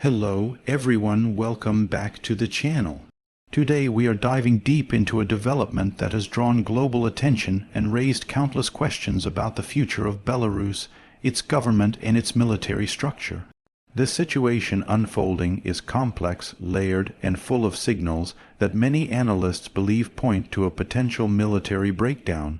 Hello everyone, welcome back to the channel. Today we are diving deep into a development that has drawn global attention and raised countless questions about the future of Belarus, its government and its military structure. The situation unfolding is complex, layered, and full of signals that many analysts believe point to a potential military breakdown.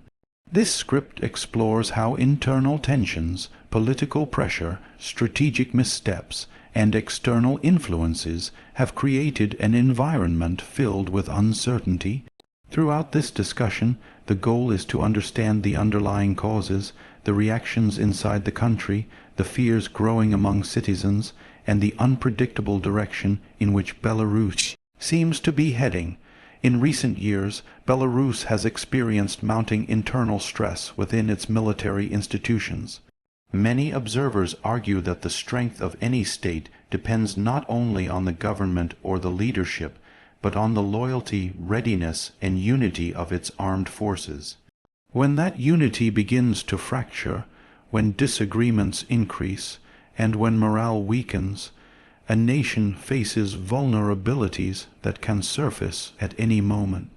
This script explores how internal tensions, political pressure, strategic missteps, and external influences have created an environment filled with uncertainty. Throughout this discussion, the goal is to understand the underlying causes, the reactions inside the country, the fears growing among citizens, and the unpredictable direction in which Belarus seems to be heading. In recent years, Belarus has experienced mounting internal stress within its military institutions. Many observers argue that the strength of any state depends not only on the government or the leadership, but on the loyalty, readiness, and unity of its armed forces. When that unity begins to fracture, when disagreements increase, and when morale weakens, a nation faces vulnerabilities that can surface at any moment.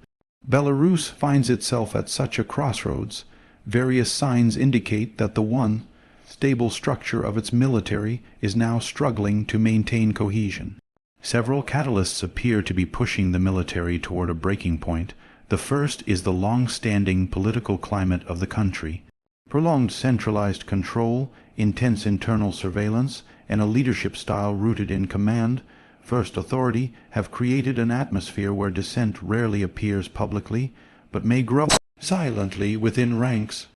Belarus finds itself at such a crossroads. Various signs indicate that the once stable structure of its military is now struggling to maintain cohesion. Several catalysts appear to be pushing the military toward a breaking point. The first is the long-standing political climate of the country. Prolonged centralized control, intense internal surveillance, and a leadership style rooted in command, first authority have created an atmosphere where dissent rarely appears publicly, but may grow silently within ranks.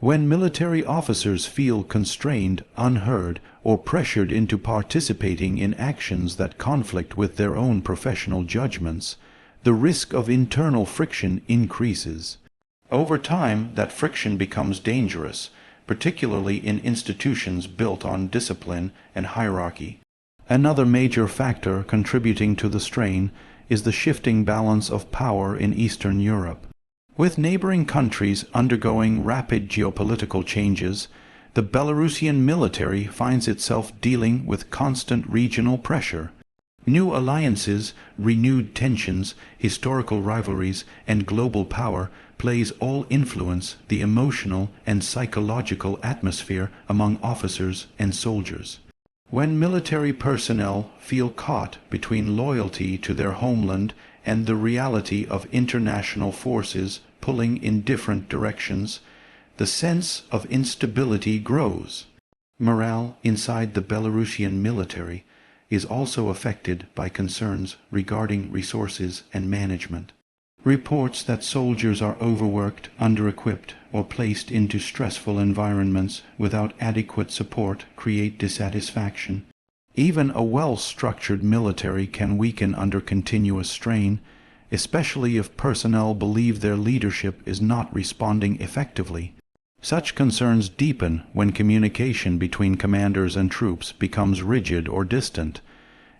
When military officers feel constrained, unheard, or pressured into participating in actions that conflict with their own professional judgments, the risk of internal friction increases. Over time, that friction becomes dangerous, particularly in institutions built on discipline and hierarchy. Another major factor contributing to the strain is the shifting balance of power in Eastern Europe. With neighboring countries undergoing rapid geopolitical changes, the Belarusian military finds itself dealing with constant regional pressure. New alliances, renewed tensions, historical rivalries, and global power plays all influence the emotional and psychological atmosphere among officers and soldiers. When military personnel feel caught between loyalty to their homeland and the reality of international forces pulling in different directions, the sense of instability grows. Morale inside the Belarusian military is also affected by concerns regarding resources and management. Reports that soldiers are overworked, under-equipped, or placed into stressful environments without adequate support create dissatisfaction. Even a well-structured military can weaken under continuous strain, especially if personnel believe their leadership is not responding effectively. Such concerns deepen when communication between commanders and troops becomes rigid or distant.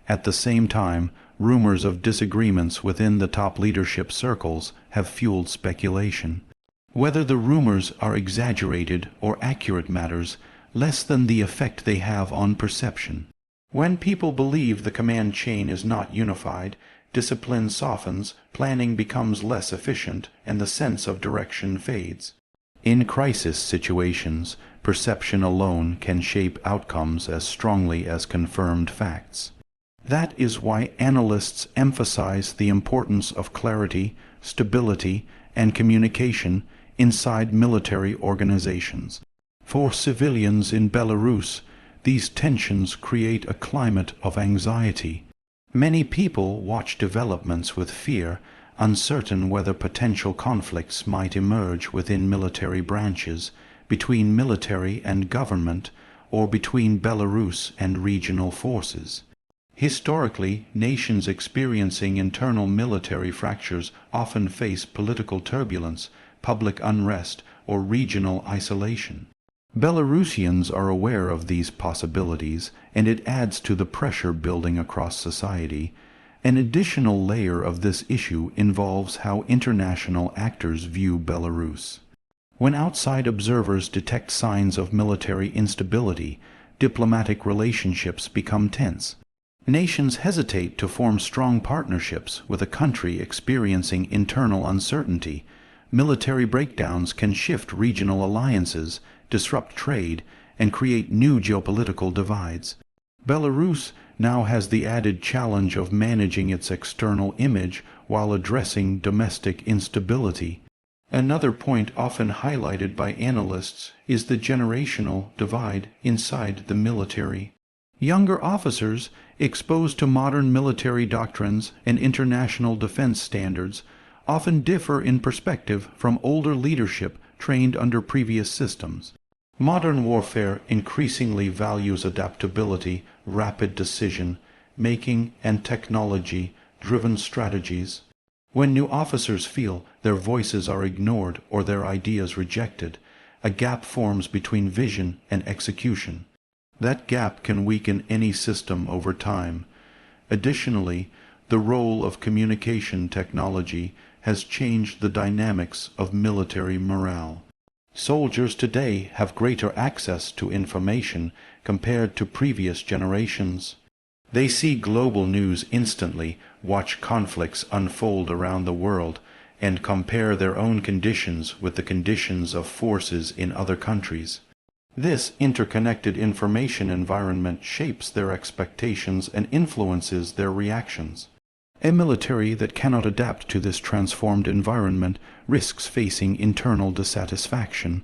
At the same time, rumors of disagreements within the top leadership circles have fueled speculation. Whether the rumors are exaggerated or accurate matters less than the effect they have on perception. When people believe the command chain is not unified, discipline softens, planning becomes less efficient, and the sense of direction fades. In crisis situations, perception alone can shape outcomes as strongly as confirmed facts. That is why analysts emphasize the importance of clarity, stability, and communication inside military organizations. For civilians in Belarus, these tensions create a climate of anxiety. Many people watch developments with fear, uncertain whether potential conflicts might emerge within military branches, between military and government, or between Belarus and regional forces. Historically, nations experiencing internal military fractures often face political turbulence, public unrest, or regional isolation. Belarusians are aware of these possibilities, and it adds to the pressure building across society. An additional layer of this issue involves how international actors view Belarus. When outside observers detect signs of military instability, diplomatic relationships become tense. Nations hesitate to form strong partnerships with a country experiencing internal uncertainty. Military breakdowns can shift regional alliances, disrupt trade, and create new geopolitical divides. Belarus now has the added challenge of managing its external image while addressing domestic instability. Another point often highlighted by analysts is the generational divide inside the military. Younger officers, exposed to modern military doctrines and international defense standards, often differ in perspective from older leadership trained under previous systems. Modern warfare increasingly values adaptability, rapid decision-making, and technology-driven strategies. When new officers feel their voices are ignored or their ideas rejected, a gap forms between vision and execution. That gap can weaken any system over time. Additionally, the role of communication technology has changed the dynamics of military morale. Soldiers today have greater access to information compared to previous generations. They see global news instantly, watch conflicts unfold around the world, and compare their own conditions with the conditions of forces in other countries. This interconnected information environment shapes their expectations and influences their reactions. A military that cannot adapt to this transformed environment risks facing internal dissatisfaction.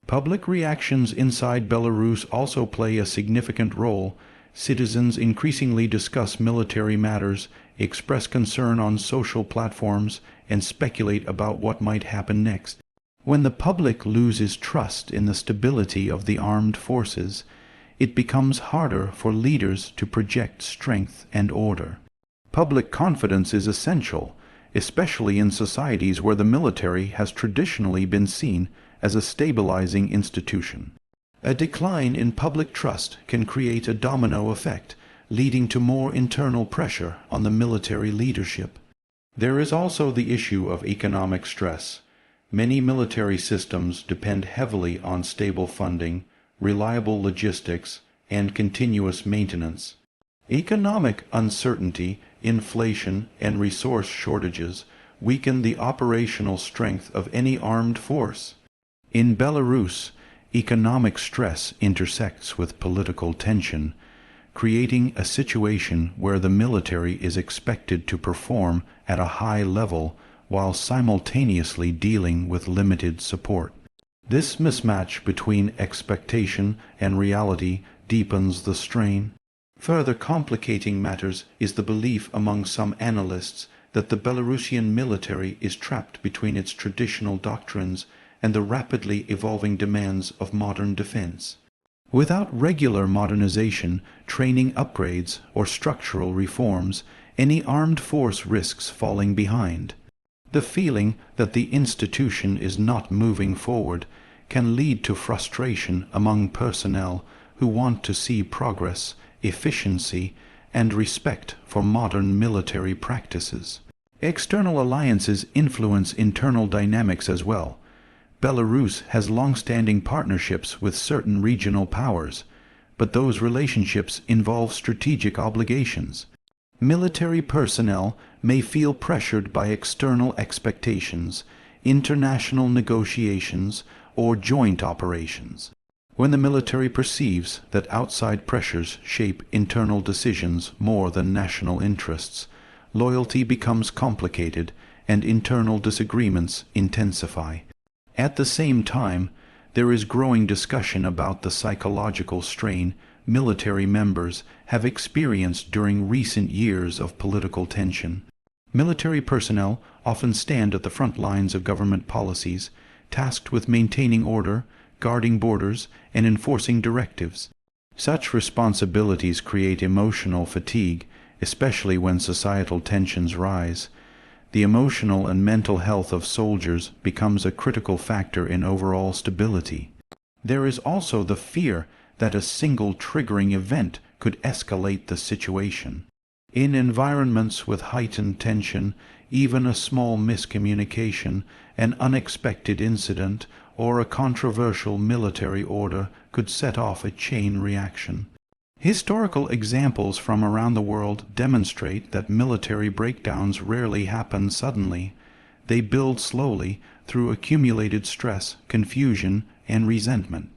Public reactions inside Belarus also play a significant role. Citizens increasingly discuss military matters, express concern on social platforms, and speculate about what might happen next. When the public loses trust in the stability of the armed forces, it becomes harder for leaders to project strength and order. Public confidence is essential, especially in societies where the military has traditionally been seen as a stabilizing institution. A decline in public trust can create a domino effect, leading to more internal pressure on the military leadership. There is also the issue of economic stress. Many military systems depend heavily on stable funding, reliable logistics, and continuous maintenance. Economic uncertainty, inflation, and resource shortages weaken the operational strength of any armed force. In Belarus, economic stress intersects with political tension, creating a situation where the military is expected to perform at a high level while simultaneously dealing with limited support. This mismatch between expectation and reality deepens the strain. Further complicating matters is the belief among some analysts that the Belarusian military is trapped between its traditional doctrines and the rapidly evolving demands of modern defense. Without regular modernization, training upgrades, or structural reforms, any armed force risks falling behind. The feeling that the institution is not moving forward can lead to frustration among personnel who want to see progress, efficiency, and respect for modern military practices. External alliances influence internal dynamics as well. Belarus has long-standing partnerships with certain regional powers, but those relationships involve strategic obligations. Military personnel may feel pressured by external expectations, international negotiations, or joint operations. When the military perceives that outside pressures shape internal decisions more than national interests, loyalty becomes complicated and internal disagreements intensify. At the same time, there is growing discussion about the psychological strain military members have experienced during recent years of political tension. Military personnel often stand at the front lines of government policies, tasked with maintaining order, guarding borders, and enforcing directives. Such responsibilities create emotional fatigue, especially when societal tensions rise. The emotional and mental health of soldiers becomes a critical factor in overall stability. There is also the fear that a single triggering event could escalate the situation. In environments with heightened tension, even a small miscommunication, an unexpected incident, or a controversial military order could set off a chain reaction. Historical examples from around the world demonstrate that military breakdowns rarely happen suddenly. They build slowly through accumulated stress, confusion, and resentment.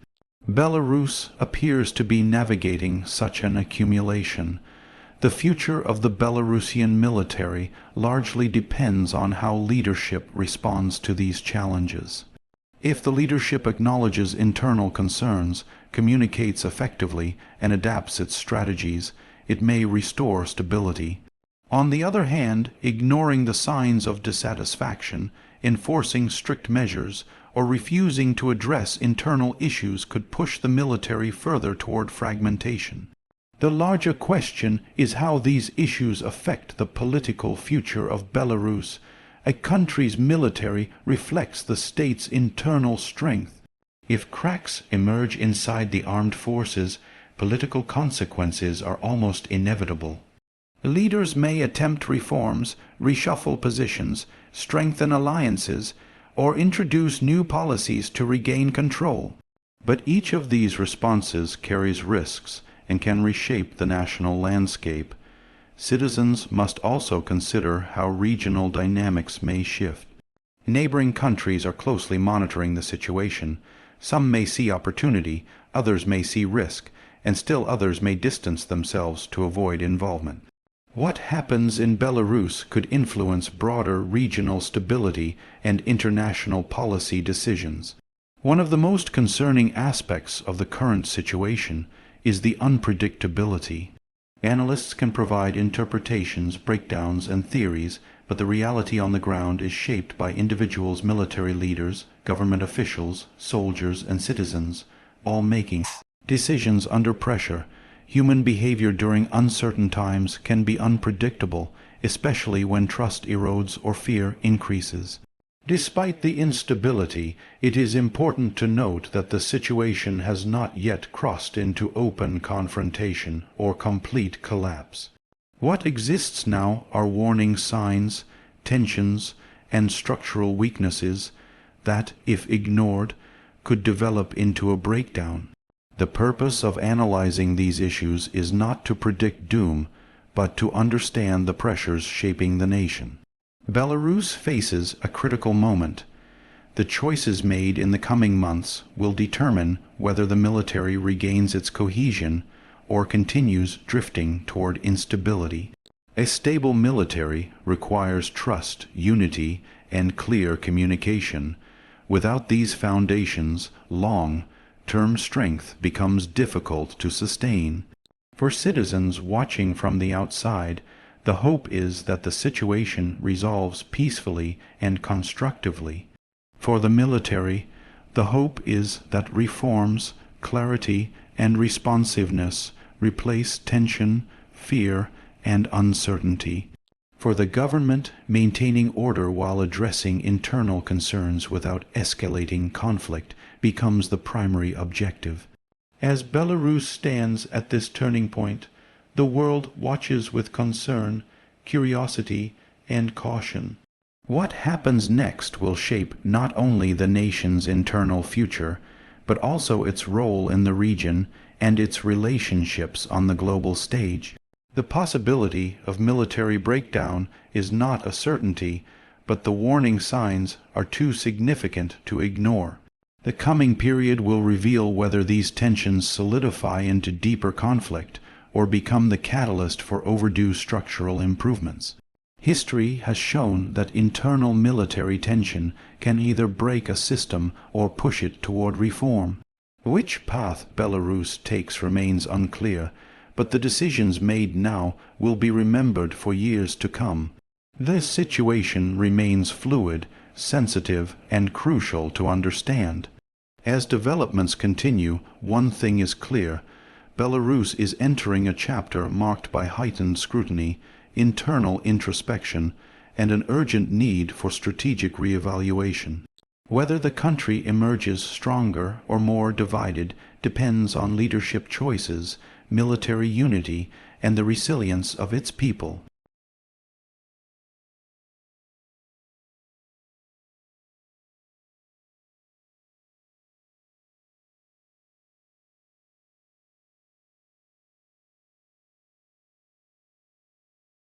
Belarus appears to be navigating such an accumulation. The future of the Belarusian military largely depends on how leadership responds to these challenges. If the leadership acknowledges internal concerns, communicates effectively, and adapts its strategies, it may restore stability. On the other hand, ignoring the signs of dissatisfaction, enforcing strict measures, or refusing to address internal issues could push the military further toward fragmentation. The larger question is how these issues affect the political future of Belarus. A country's military reflects the state's internal strength. If cracks emerge inside the armed forces, political consequences are almost inevitable. Leaders may attempt reforms, reshuffle positions, strengthen alliances, or introduce new policies to regain control. But each of these responses carries risks and can reshape the national landscape. Citizens must also consider how regional dynamics may shift. Neighboring countries are closely monitoring the situation. Some may see opportunity, others may see risk, and still others may distance themselves to avoid involvement. What happens in Belarus could influence broader regional stability and international policy decisions. One of the most concerning aspects of the current situation is the unpredictability. Analysts can provide interpretations, breakdowns, and theories, but the reality on the ground is shaped by individuals, military leaders, government officials, soldiers, and citizens, all making decisions under pressure. Human behavior during uncertain times can be unpredictable, especially when trust erodes or fear increases. Despite the instability, it is important to note that the situation has not yet crossed into open confrontation or complete collapse. What exists now are warning signs, tensions, and structural weaknesses that, if ignored, could develop into a breakdown. The purpose of analyzing these issues is not to predict doom, but to understand the pressures shaping the nation. Belarus faces a critical moment. The choices made in the coming months will determine whether the military regains its cohesion or continues drifting toward instability. A stable military requires trust, unity, and clear communication. Without these foundations, long-term strength becomes difficult to sustain. For citizens watching from the outside, the hope is that the situation resolves peacefully and constructively. For the military, the hope is that reforms, clarity, and responsiveness replace tension, fear, and uncertainty. For the government, maintaining order while addressing internal concerns without escalating conflict becomes the primary objective. As Belarus stands at this turning point, the world watches with concern, curiosity, and caution. What happens next will shape not only the nation's internal future, but also its role in the region and its relationships on the global stage. The possibility of military breakdown is not a certainty, but the warning signs are too significant to ignore. The coming period will reveal whether these tensions solidify into deeper conflict or become the catalyst for overdue structural improvements. History has shown that internal military tension can either break a system or push it toward reform. Which path Belarus takes remains unclear, but the decisions made now will be remembered for years to come. This situation remains fluid, sensitive, and crucial to understand. As developments continue, one thing is clear: Belarus is entering a chapter marked by heightened scrutiny, internal introspection, and an urgent need for strategic reevaluation. Whether the country emerges stronger or more divided depends on leadership choices, military unity, and the resilience of its people.